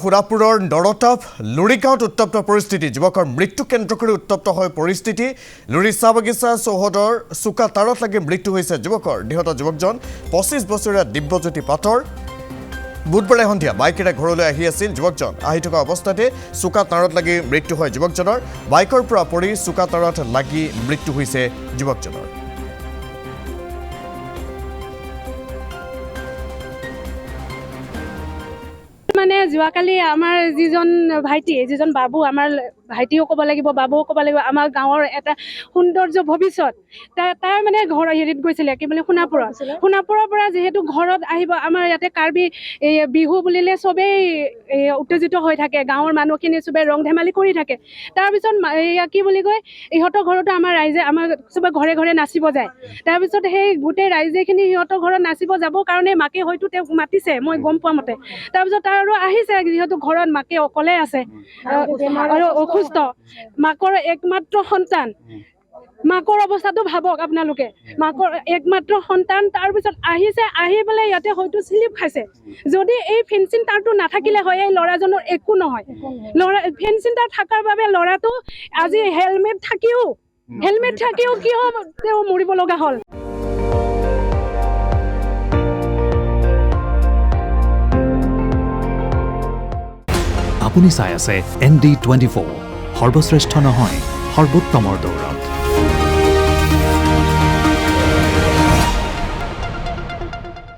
সোণাপুৰৰ নৰতাপ লুৰিগাঁৱত উত্তপ্ত পৰিস্থিতি যুৱকৰ মৃত্যু কেন্দ্ৰ কৰি উত্তপ্ত হয় পৰিস্থিতি লুৰি চাহ বাগিচা চৌহদৰ চুকা তাঁৰত লাগি মৃত্যু হৈছে যুৱকৰ নিহত যুৱকজন 25 বছৰীয়া দিব্যজ্যোতি পাটৰ বুধবাৰে সন্ধিয়া বাইকেৰে ঘৰলৈ আহি আছিল যুৱকজন আহি থকা অৱস্থাতে চুকা তাঁৰত লাগি মৃত্যু হয় যুৱকজনৰ বাইকৰ পৰা পৰি চুকা তাঁৰত লাগি মৃত্যু হৈছে যুৱকজনৰ মানে যোৱাকালি আমাৰ যিজন বাবু আমাৰ ভাইটিও ক'ব লাগিব বাবুও ক'ব লাগিব আমাৰ গাঁৱৰ এটা সৌন্দৰ্য ভৱিষ্যত তাৰ মানে ঘৰ হেৰিত গৈছিলে কি বুলি সোণাপুৰৰ পৰা যিহেতু ঘৰত আহিব আমাৰ ইয়াতে কাৰ্বি বিহু বুলিলে চবেই উত্তেজিত হৈ থাকে গাঁৱৰ মানুহখিনি চবেই ৰং ধেমালি কৰি থাকে তাৰপিছত কি বুলি কয় ইহঁতৰ ঘৰতো আমাৰ ৰাইজে আমাৰ চবে ঘৰে ঘৰে নাচিব যায় তাৰপিছত সেই গোটেই ৰাইজেখিনি সিহঁতৰ ঘৰত নাচিব যাবৰ কাৰণে মাকে হয়তো তেওঁক মাতিছে মই গম পোৱা মতে তাৰপিছত আৰু আহিছে যিহেতু ঘৰত মাকে অকলে আছে আৰু অসুস্থ মাকৰ একমাত্ৰ সন্তান মাকৰ অৱস্থাটো ভাবক আপোনালোকে মাকৰ একমাত্ৰ সন্তান তাৰপিছত আহিছে আহি পেলাই ইয়াতে হয়তো স্লিপ খাইছে যদি এই ফেন্সিং তাঁৰটো নাথাকিলে হয় এই ল'ৰাজনৰ একো নহয় ফেন্সিং তাঁৰ থকাৰ বাবে ল'ৰাটো আজি হেলমেট থাকিও কিয় তেওঁ মৰিব লগা হ'ল আপুনি চাই আছে ND24 সৰ্বশ্ৰেষ্ঠ নহয় সৰ্বোত্তমৰ দৌৰ